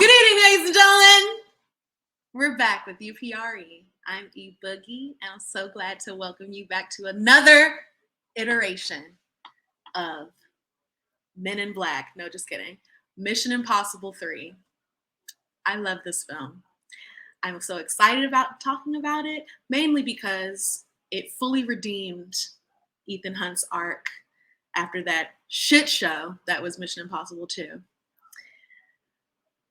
Good evening, ladies and gentlemen. We're back with UPRE. I'm E Boogie, and I'm so glad to welcome you back to another iteration of Men in Black. No, just kidding. Mission Impossible 3. I love this film. I'm so excited about talking about it, mainly because it fully redeemed Ethan Hunt's arc after that shit show that was Mission Impossible 2.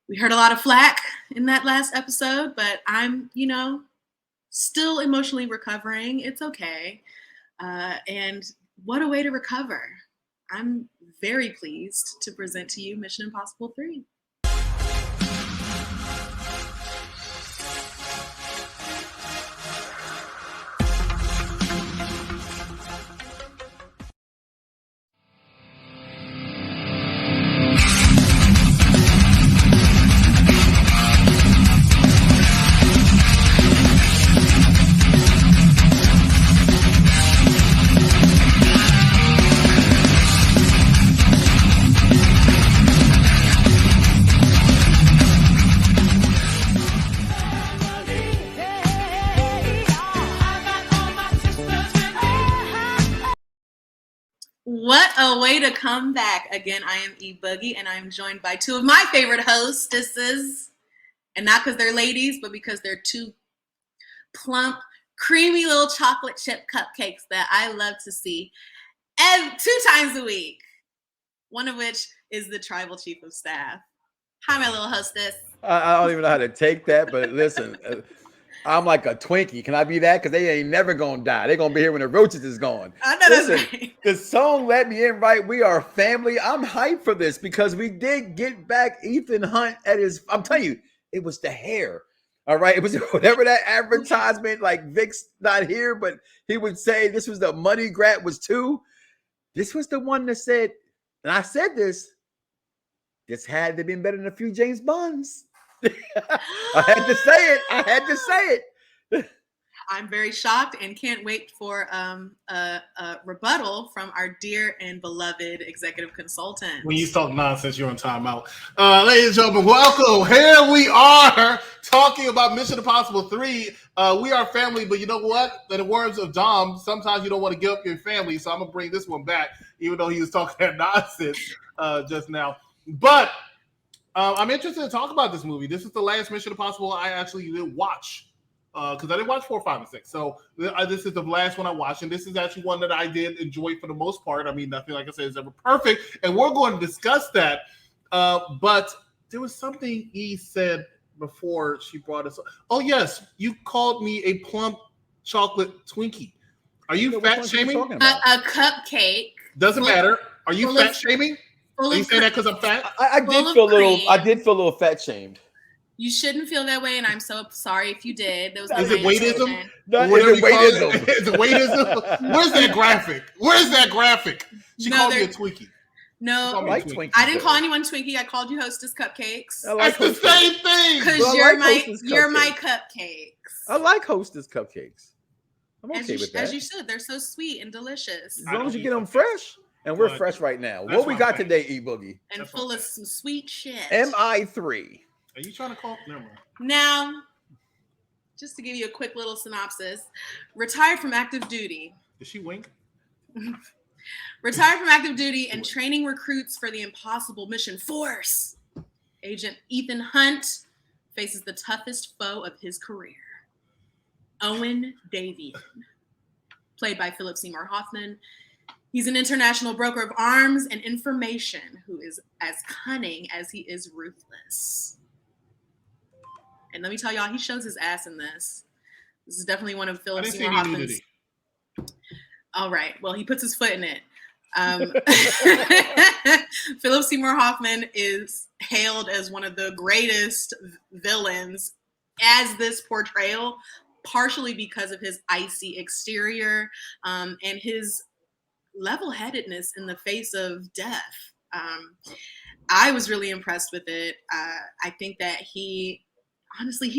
We heard a lot of flack in that last episode, but I'm, still emotionally recovering. It's okay. And what a way to recover. I'm very pleased to present to you Mission Impossible 3. What a way to come back. Again, I am E Boogie, and I'm joined by two of my favorite hostesses. And not because they're ladies, but because they're two plump, creamy little chocolate chip cupcakes that I love to see 2 times a week. One of which is the tribal chief of staff. Hi, my little hostess. I don't even know how to take that, but listen, I'm like a Twinkie. Can I be that? Because they ain't never gonna die. They're gonna be here when the roaches is gone. I know listen, that's right. The song "Let Me In" right. We are family. I'm hyped for this because we did get back Ethan Hunt at his. I'm telling you, it was the hair. All right, it was whatever that advertisement. Like Vic's not here, but he would say this was the money grab was 2. This was the one that said, and I said this. This had to have been better than a few James Bonds. I had to say it. I'm very shocked and can't wait for a rebuttal from our dear and beloved executive consultant. When you talk nonsense, you're on timeout. Ladies and gentlemen, welcome. Here we are talking about Mission Impossible 3. We are family, but you know what? In the words of Dom, sometimes you don't want to give up your family, so I'm going to bring this one back, even though he was talking that nonsense just now. But I'm interested to talk about this movie. This is the last Mission Impossible I actually did watch because I didn't watch 4, 5, and 6. So this is the last one I watched, and this is actually one that I did enjoy for the most part. I mean, nothing, like I said, is ever perfect, and we're going to discuss that. But there was something he said before she brought us. Oh, yes, you called me a plump chocolate Twinkie. Are you fat shaming? A cupcake. Doesn't matter. Are you fat shaming? Are you saying that because I'm fat? I did feel a little fat shamed. You shouldn't feel that way, and I'm so sorry if you did. Is it weightism? No, is it weightism? Is it weightism? Where's that graphic? She called me a Twinkie. No, I like Twinkies. I didn't call anyone Twinkie. I called you Hostess Cupcakes. That's the same thing. Because you're my cupcakes. I like Hostess Cupcakes. I'm okay with that. As you should. They're so sweet and delicious. As long as you get them fresh. And we're fresh right now. What we got today, E Boogie? And full of some sweet shit. MI3. Are you trying to call? Never mind. Now, just to give you a quick little synopsis, retired from active duty. Did she wink? Retired from active duty and training recruits for the impossible mission force. Agent Ethan Hunt faces the toughest foe of his career. Owen Davian, played by Philip Seymour Hoffman. He's an international broker of arms and information who is as cunning as he is ruthless. And let me tell y'all, he shows his ass in this. This is definitely one of Philip Seymour Hoffman's. All right. Well, he puts his foot in it. Philip Seymour Hoffman is hailed as one of the greatest villains as this portrayal, partially because of his icy exterior and his level-headedness in the face of death. I was really impressed with it. I think that he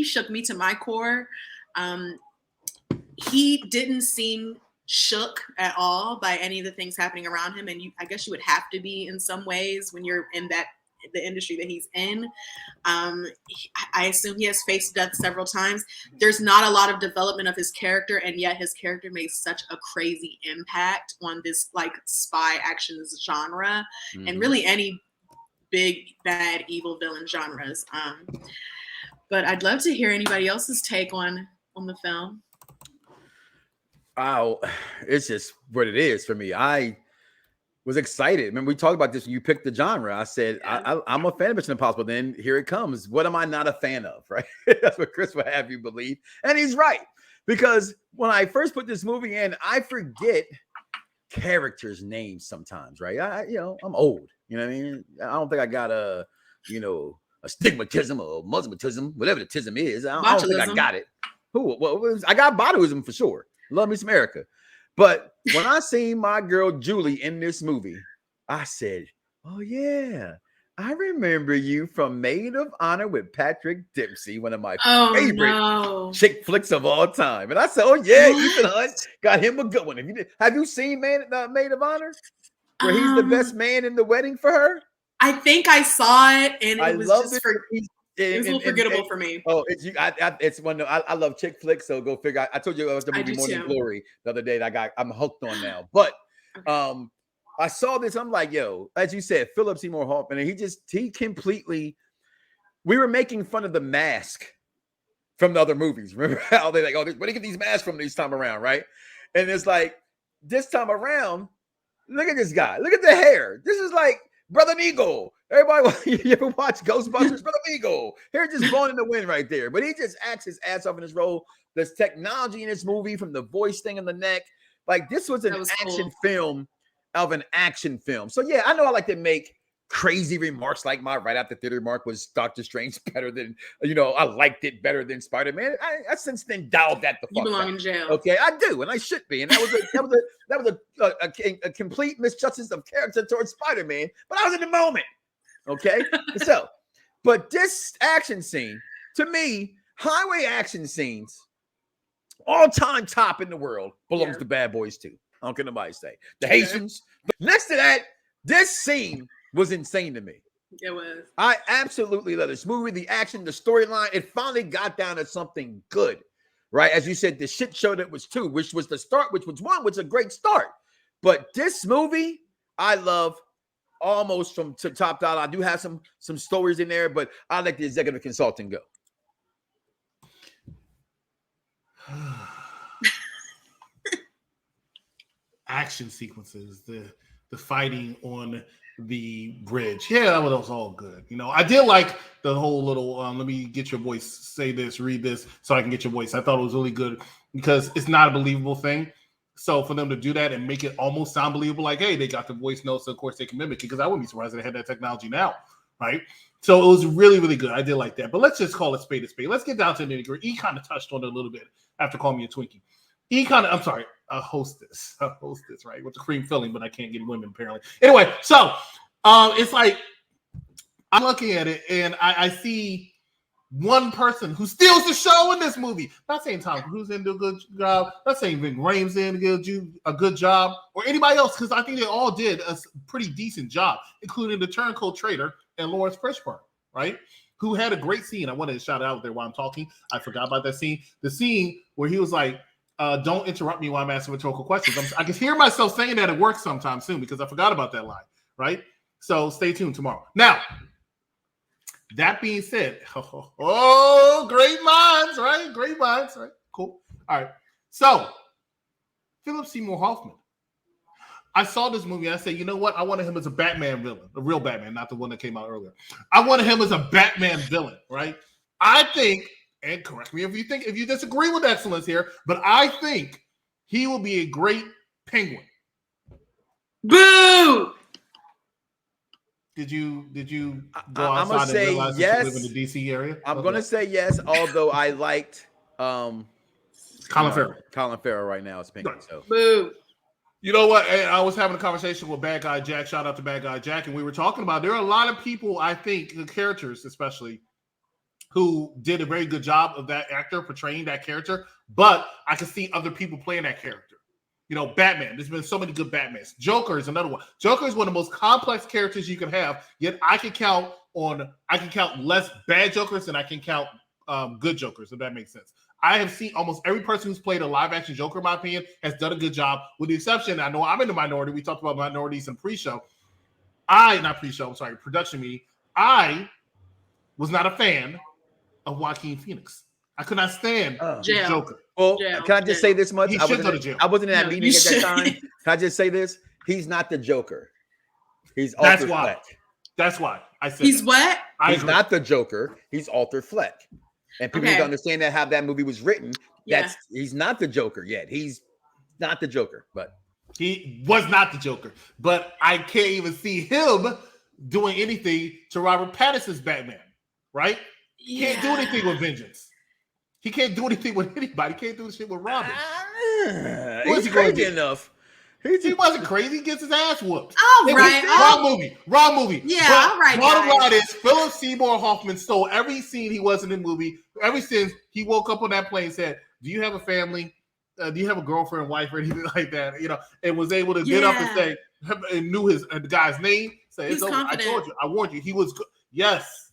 shook me to my core. He didn't seem shook at all by any of the things happening around him. And I guess you would have to be in some ways when you're in the industry that he's in. I assume he has faced death several times. There's not a lot of development of his character, and yet his character made such a crazy impact on this like spy action genre, and really any big bad evil villain genres. But I'd love to hear anybody else's take on the film. Oh, it's just what it is for me. I was excited. Remember, we talked about this when you picked the genre. I said, I'm a fan of Mission Impossible. Then here it comes. What am I not a fan of, right? That's what Chris would have you believe. And he's right. Because when I first put this movie in, I forget characters' names sometimes, right? I'm old. You know what I mean? I don't think I got a stigmatism or musmatism, whatever the tism is. I don't think I got it. I got botulism for sure. Love me some Erica. But when I seen my girl Julie in this movie, I said, oh yeah, I remember you from Maid of Honor with Patrick Dempsey, one of my favorite chick flicks of all time. And I said, oh yeah, Ethan Hunt got him a good one. Have you seen Maid of Honor? Where he's the best man in the wedding for her? I think I saw it, and it was just it was a little forgettable for me. Oh, it's one. I love chick flicks, so go figure. I told you it was the movie Morning Glory the other day that I'm hooked on now. But I saw this. I'm like, yo, as you said, Philip Seymour Hoffman, and he completely. We were making fun of the mask from the other movies. Remember how they like, oh, where do you get these masks from this time around, right? And it's like this time around, look at this guy. Look at the hair. This is like Brother Eagle. Everybody, you ever watch Ghostbusters? Brother Eagle. Hair just blowing in the wind right there. But he just acts his ass off in his role. There's technology in this movie from the voice thing in the neck. Like this was an action film of an action film. So yeah, I know I like to make crazy remarks like my right after theater remark was Doctor Strange better than, I liked it better than Spider-Man. I since then dialed that the fuck You belong in jail. Okay, I do, and I should be. And that was a complete misjustice of character towards Spider-Man, but I was in the moment. Okay, so, but this action scene, to me, highway action scenes, all-time top in the world, belongs to Bad Boys 2. I don't care nobody say. The Haitians. Next to that, this scene was insane to me. It was. I absolutely love this movie, the action, the storyline. It finally got down to something good, right? As you said, the shit show that was 2, which was the start, which was 1, was a great start. But this movie, I love almost from top down. I do have some stories in there, but I let the executive consultant go. Action sequences, the fighting on the bridge. Yeah, that was all good. I did like the whole little let me get your voice, say this, read this so I can get your voice. I thought it was really good because it's not a believable thing. So for them to do that and make it almost sound believable, like, hey, they got the voice notes, so of course they can mimic it, because I wouldn't be surprised if they had that technology now, right? So it was really, really good. I did like that. But let's just call it spade a spade. Let's get down to the nitty-gritty. E kind of touched on it a little bit after calling me a Twinkie. A hostess, right? With the cream filling, but I can't get women apparently. Anyway, so it's like I'm looking at it and I see one person who steals the show in this movie. Not saying Tom Cruise didn't do a good job. Not saying Ving Rhames didn't do a good job, or anybody else, because I think they all did a pretty decent job, including the turncoat trader and Lawrence Fishburne, right? Who had a great scene. I wanted to shout it out there while I'm talking. I forgot about that scene. The scene where he was like, don't interrupt me while I'm asking rhetorical questions. I can hear myself saying that at work sometime soon because I forgot about that line, right? So stay tuned tomorrow. Now, that being said, great minds, right? Great minds, right? Cool. All right. So, Philip Seymour Hoffman. I saw this movie and I said, you know what? I wanted him as a Batman villain, a real Batman, not the one that came out earlier. I wanted him as a Batman villain, right? I think, and correct me if you disagree with excellence here, but I think he will be a great Penguin. Boo! Did you go outside and realize that you live in the DC area? I'm going to say yes, although I liked Colin Farrell. Colin Farrell right now is Penguin. So. Boo. You know what? I was having a conversation with Bad Guy Jack. Shout out to Bad Guy Jack. And we were talking about there are a lot of people, I think, the characters especially, who did a very good job of that actor portraying that character. But I could see other people playing that character. You know, Batman. There's been so many good Batmans. Joker is another one. Joker is one of the most complex characters you can have. Yet I can count less bad Jokers than I can count good Jokers. If that makes sense. I have seen almost every person who's played a live action Joker, in my opinion, has done a good job. With the exception, I know I'm in the minority. We talked about minorities in production meeting. I was not a fan of Joaquin Phoenix. I could not stand Jail. Joker. Well, Jail. can I just say this much? He I should go to jail. wasn't in that No, meeting you at that should. time. Can I just say this? He's not the Joker. He's That's Arthur why. Fleck. That's why I said He's that. what? I He's agree. not the Joker. He's Arthur Fleck. And people need to understand that how that movie was written. He's not the Joker yet. He's not the Joker, but he was not the Joker. But I can't even see him doing anything to Robert Pattinson's Batman, right? He can't do anything with Vengeance. He can't do anything with anybody. He can't do shit with Robin. he's crazy enough. He wasn't crazy. He gets his ass whooped. All right. Wrong movie. Yeah, but all right, bottom guys. line is Philip Seymour Hoffman stole every scene he was in the movie. Ever since he woke up on that plane and said, "Do you have a family? Do you have a girlfriend, wife, or anything like that?" You know, and was able to get up and say, and knew the guy's name. Say, He's "It's over. confident. I told you. I warned you." He was good. Yes.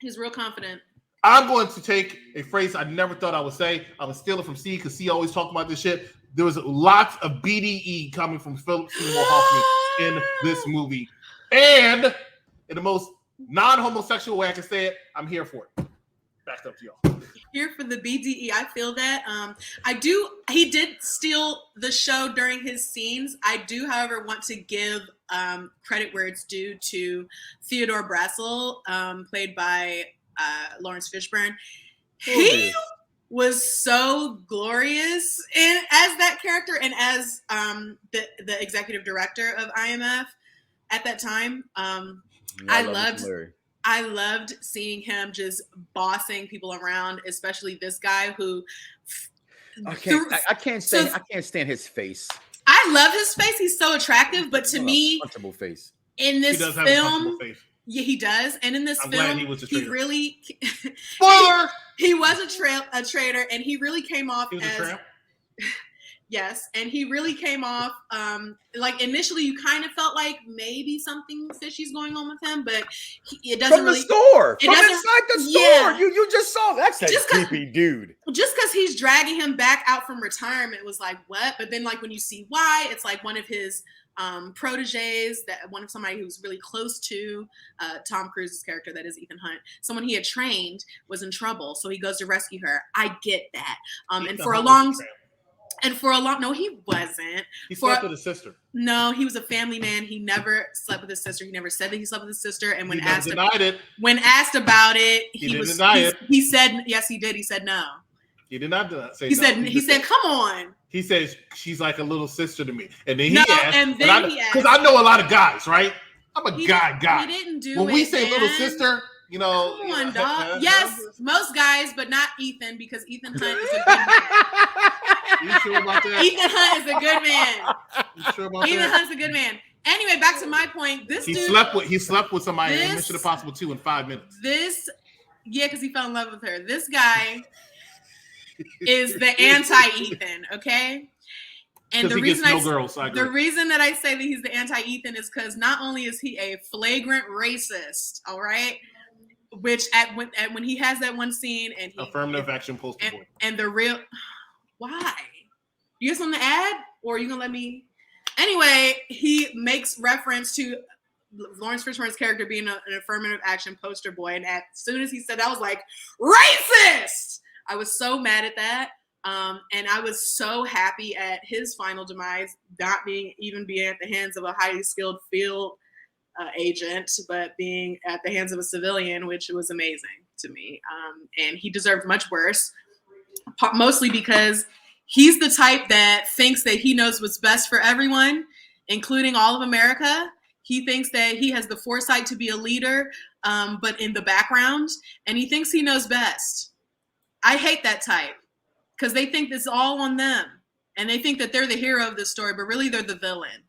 He's real confident. I'm going to take a phrase I never thought I would say. I would steal it from C because C always talked about this shit. There was lots of BDE coming from Philip Seymour Hoffman in this movie. And in the most non-homosexual way I can say it, I'm here for it. Back up to y'all. Here for the BDE. I feel that. He did steal the show during his scenes. I do, however, want to give credit where it's due to Theodore Brassel, played by Lawrence Fishburne. He was so glorious as that character and as the executive director of IMF at that time. I loved seeing him just bossing people around, especially this guy who I can't stand his face. I love his face. He's so attractive, but to me, comfortable face. In this He does have a comfortable film, face. yeah, he does. And in this I'm glad film, he was a he traitor. really Spoiler! he was a traitor, and he really came off He was a as tramp. yes, and he really came off like initially you kind of felt like maybe something fishy's going on with him, but it doesn't From the really store, it from doesn't- inside the store. yeah. You just saw that's that Just 'cause- creepy dude. just because he's dragging him back out from retirement was like what, but then like when you see why, it's like one of his proteges, that one of somebody who was really close to Tom Cruise's character, that is Ethan Hunt, someone he had trained, was in trouble, so he goes to rescue her. I get that. And for a long no, he wasn't. He slept with his sister. No, he was a family man. He never slept with his sister. He never said that he slept with his sister. And when He never asked denied it. when asked about it, He didn't deny it. He said yes, he did. He said no. He did not say He no. said he said, "Come on." He says she's like a little sister to me, and then he No, asked, and then he asked, because I know a lot of guys, right? I'm a guy. He didn't do When it. we say little man. sister, you know, Come on, you know, dog. Yes, most guys, but not Ethan, because Ethan Hunt is a good man. You sure about that? Ethan Hunt is a good man. You sure about Ethan that? Hunt's a good man. Anyway, back to my point. This He dude slept with somebody in This- Mission Impossible 2 in 5 minutes. because he fell in love with her. This guy is the anti-Ethan, okay? And Because the he gets reason no girls. I agree. the reason that I say that he's the anti-Ethan is because not only is he a flagrant racist, all right, which when he has that one scene and he Affirmative action poster boy. and the real why? You got something to add, or are you gonna let me? Anyway, he makes reference to Lawrence Fishburne's character being an affirmative action poster boy, and as soon as he said that, I was like, racist! I was so mad at that. And I was so happy at his final demise, not being at the hands of a highly skilled field agent, but being at the hands of a civilian, which was amazing to me. And he deserved much worse, mostly because he's the type that thinks that he knows what's best for everyone, including all of America. He thinks that he has the foresight to be a leader, but in the background, and he thinks he knows best. I hate that type because they think this is all on them, and they think that they're the hero of this story, but really they're the villain.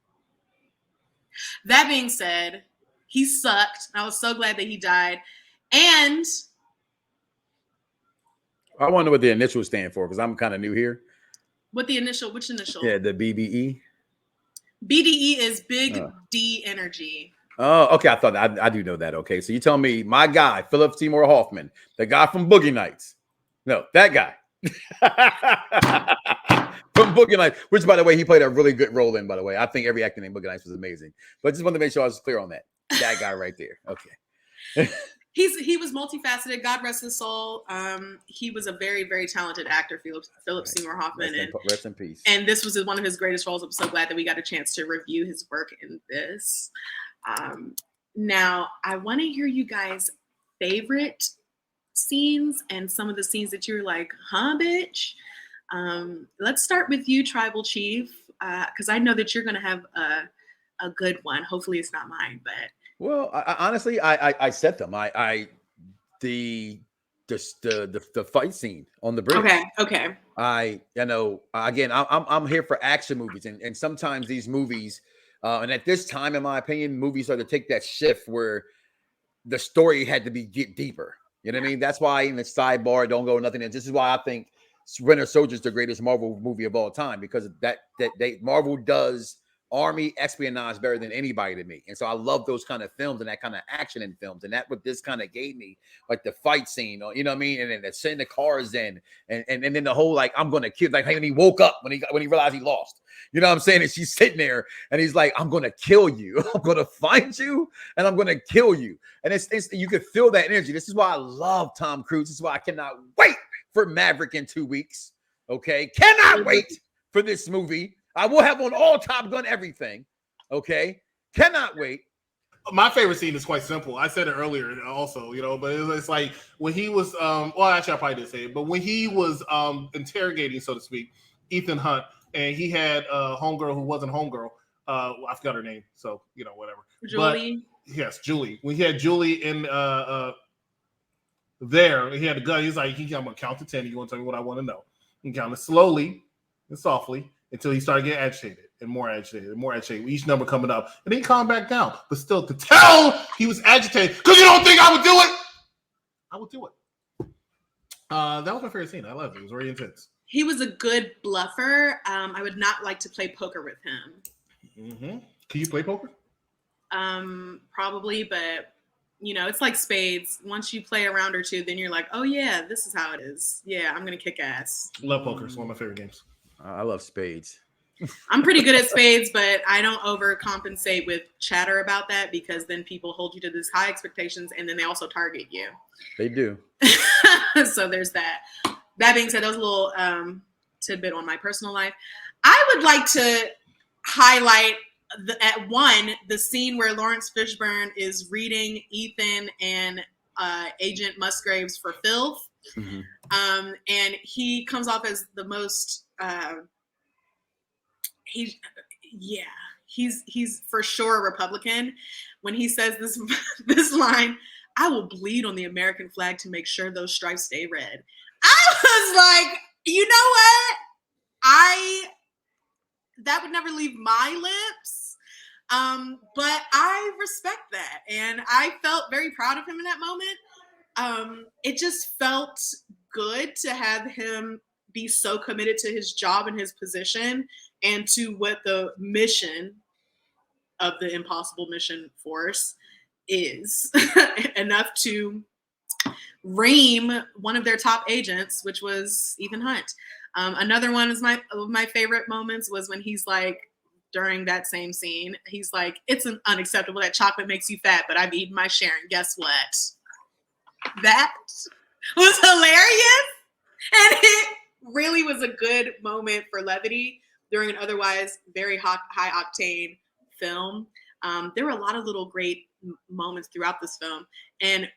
That being said, he sucked. I was so glad that he died. And I wonder what the initials stand for because I'm kind of new here. What the initial? Which initial? Yeah, the BBE. BDE is Big D Energy. Oh, okay. I thought I do know that. Okay, so you tell me, my guy, Philip Seymour Hoffman, the guy from Boogie Nights. No, that guy from Boogie Nights, which, by the way, he played a really good role in. By the way, I think every acting in Boogie Nights was amazing. But I just wanted to make sure I was clear on that. That guy right there. Okay. He was multifaceted. God rest his soul. He was a very, very talented actor, Philip Seymour Hoffman, rest in peace. And this was one of his greatest roles. I'm so glad that we got a chance to review his work in this. Now, I want to hear you guys' favorite scenes and some of the scenes that you're like, huh, bitch? Let's start with you, Tribal Chief, because I know that you're going to have a good one. Hopefully it's not mine, but... Well, honestly, I set them. The fight scene on the bridge. Okay. Again, I'm here for action movies, and sometimes these movies, and at this time, in my opinion, movies are to take that shift where the story had to get deeper. You know what I mean? That's why in the sidebar, don't go nothing. And this is why I think Winter Soldier is the greatest Marvel movie of all time, because Marvel does army espionage better than anybody to me. And so I love those kind of films and that kind of action in films. And that's what this kind of gave me, like the fight scene, you know what I mean? And then sending the cars in and then the whole, like, I'm going to kill, like when he woke up, when he realized he lost, you know what I'm saying? And she's sitting there and he's like, I'm going to kill you. I'm going to find you and I'm going to kill you. And it's you could feel that energy. This is why I love Tom Cruise. This is why I cannot wait for Maverick in 2 weeks. Okay. Cannot wait for this movie. I will have on all Top Gun everything. Okay. Cannot wait. My favorite scene is quite simple. I said it earlier also, but it's like when he was, well, actually I probably didn't say it, but when he was interrogating, so to speak, Ethan Hunt, and he had a homegirl who wasn't homegirl. I forgot her name. So, whatever. Julie. But, yes, Julie. When he had Julie in there, he had a gun. He's like, I'm going to count to 10. You want to tell me what I want to know? He counted slowly and softly until he started getting agitated and more agitated and more agitated. Each number coming up. And then he calmed back down. But still, to tell he was agitated, because you don't think I would do it? I would do it. That was my favorite scene. I loved it. It was very intense. He was a good bluffer. I would not like to play poker with him. Mm-hmm. Can you play poker? Probably, but it's like spades. Once you play a round or two, then you're like, oh yeah, this is how it is. Yeah, I'm gonna kick ass. Love poker. It's one of my favorite games. I love spades. I'm pretty good at spades, but I don't overcompensate with chatter about that, because then people hold you to these high expectations and then they also target you. They do. So there's that. That being said, that was a little tidbit on my personal life. I would like to highlight the scene where Lawrence Fishburne is reading Ethan and Agent Musgraves for filth. Mm-hmm. And he comes off as the most he's for sure a Republican when he says this line, I will bleed on the American flag to make sure those stripes stay red. I was like, you know what? That would never leave my lips. But I respect that. And I felt very proud of him in that moment. It just felt good to have him be so committed to his job and his position and to what the mission of the Impossible Mission Force is enough to ream one of their top agents, which was Ethan Hunt. Another one of my favorite moments was when he's like, during that same scene, he's like, it's unacceptable that chocolate makes you fat, but I've eaten my share, and guess what? That was hilarious. And it really was a good moment for levity during an otherwise very high octane film. There were a lot of little great moments throughout this film. And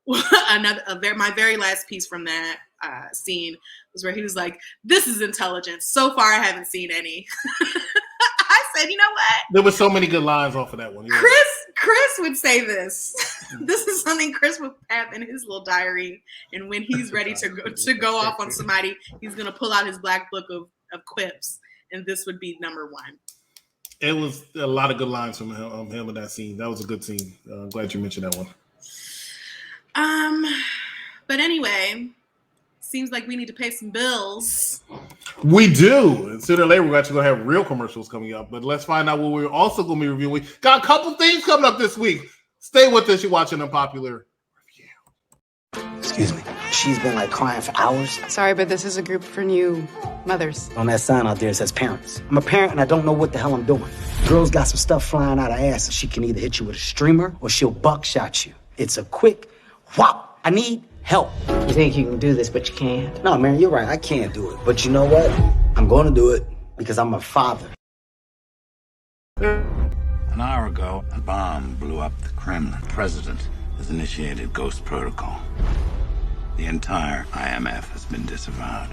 my very last piece from that scene was where he was like, this is intelligence. So far, I haven't seen any. I said, you know what? There were so many good lines off of that one. Chris would say this. This is something Chris would have in his little diary. And when he's ready to go off on somebody, he's going to pull out his black book of quips. And this would be number one. It was a lot of good lines from him in that scene. That was a good scene. Glad you mentioned that one. But anyway, seems like we need to pay some bills. We do. And sooner or later, we're actually going to have real commercials coming up. But let's find out what we're also going to be reviewing. We got a couple things coming up this week. Stay with us. You're watching Unpopular Review. Excuse me. She's been like crying for hours. Sorry, but this is a group for new mothers. On that sign out there, it says parents. I'm a parent and I don't know what the hell I'm doing. Girl's got some stuff flying out her ass. She can either hit you with a streamer or she'll buckshot you. It's a quick whop. I need help. You think you can do this, but you can't? No, man, you're right. I can't do it. But you know what? I'm going to do it because I'm a father. An hour ago, a bomb blew up the Kremlin. The president has initiated Ghost Protocol. The entire IMF has been disavowed.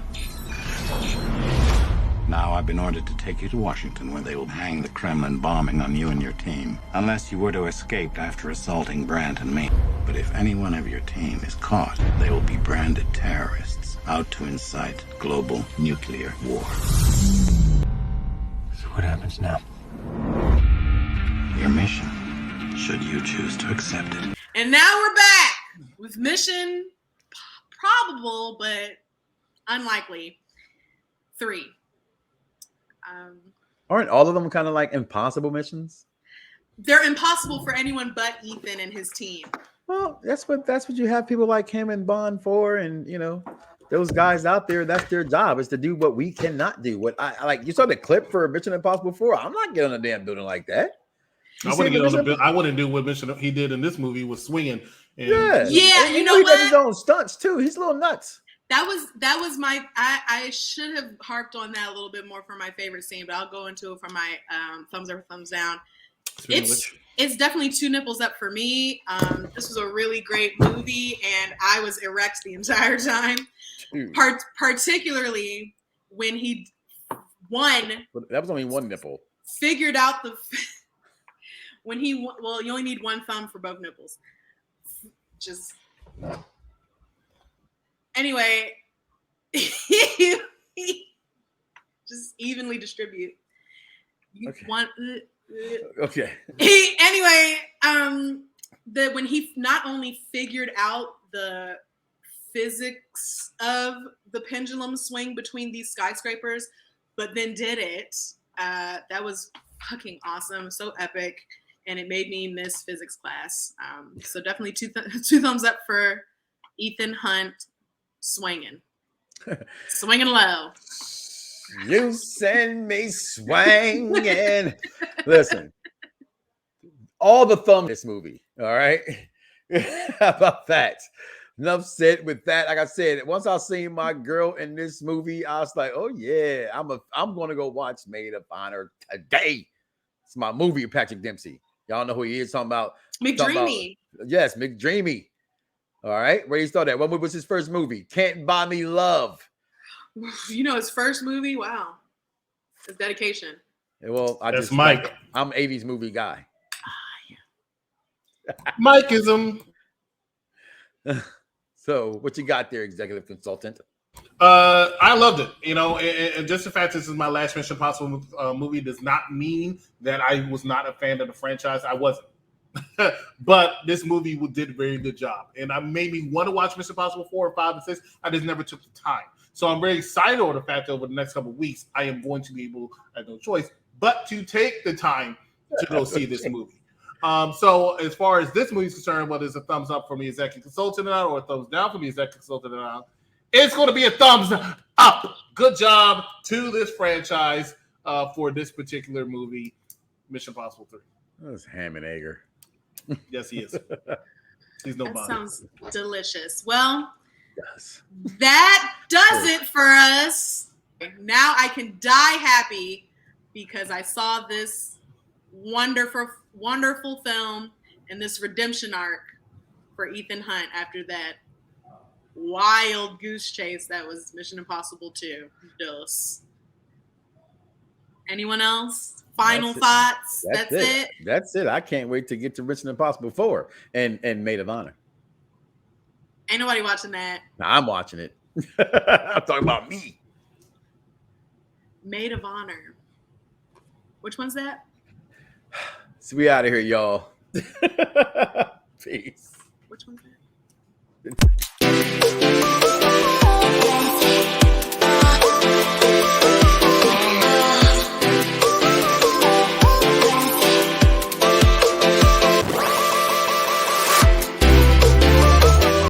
Now I've been ordered to take you to Washington, where they will hang the Kremlin bombing on you and your team, unless you were to escape after assaulting Brandt and me. But if any one of your team is caught, they will be branded terrorists, out to incite global nuclear war. So what happens now? Your mission, should you choose to accept it. And now we're back with Mission Probable, but unlikely 3. Aren't all of them kind of like impossible missions? They're impossible for anyone but Ethan and his team. Well, that's what you have people like him and Bond for, and you know, those guys out there. That's their job, is to do what we cannot do. What I like. You saw the clip for Mission Impossible 4. I'm not getting on a damn building like that. I wouldn't do what Mission he did in this movie was swinging. And, yeah. And you know he what? does his own stunts too. He's a little nuts. That was my. I should have harped on that a little bit more for my favorite scene, but I'll go into it for my thumbs up or thumbs down. It's definitely 2 nipples up for me. This was a really great movie, and I was erect the entire time. Particularly when he won. That was only 1 nipple. Figured out when he you only need 1 thumb for both nipples. Just anyway, just evenly distribute. Okay. Anyway, when he not only figured out the physics of the pendulum swing between these skyscrapers, but then did it. That was fucking awesome, so epic, and it made me miss physics class. So definitely two thumbs up for Ethan Hunt swinging low. You send me swinging. Listen, all the thumbs in this movie. All right, how about that? Enough said with that. Like I said, once I seen my girl in this movie, I was like, oh yeah, I'm gonna go watch Maid of Honor today. It's my movie with Patrick Dempsey. Y'all know who he is. Talking about McDreamy. Yes, McDreamy. All right, where he started. What was his first movie? Can't Buy Me Love. You know his first movie? Wow. His dedication. Well, That's Mike. I'm 80s movie guy. Mikeism. So what you got there, executive consultant? I loved it. You know, and just the fact this is my last Mission Impossible movie does not mean that I was not a fan of the franchise. I wasn't. But this movie did a very good job. And I made me want to watch Mission Impossible 4, 5, and 6. I just never took the time. So I'm very excited over the fact that over the next couple of weeks, I am going to be able, I have no choice, but to take the time to go see this movie. So as far as this movie is concerned, whether it's a thumbs up for me, executive consultant, or a thumbs down for me, executive consultant, it's going to be a thumbs up. Good job to this franchise for this particular movie, Mission Impossible 3. That's ham and egger. Yes, he is. He's no That body. sounds delicious. Well, Yes. that does it for us. Now I can die happy because I saw this wonderful film and this redemption arc for Ethan Hunt after that wild goose chase that was Mission Impossible 2. Dos. Anyone else? Final thoughts? That's it. That's it. I can't wait to get to Mission Impossible 4 and Maid of Honor. Ain't nobody watching that. Now, I'm watching it. I'm talking about me. Maid of Honor. Which one's that? So we out of here, y'all. Peace.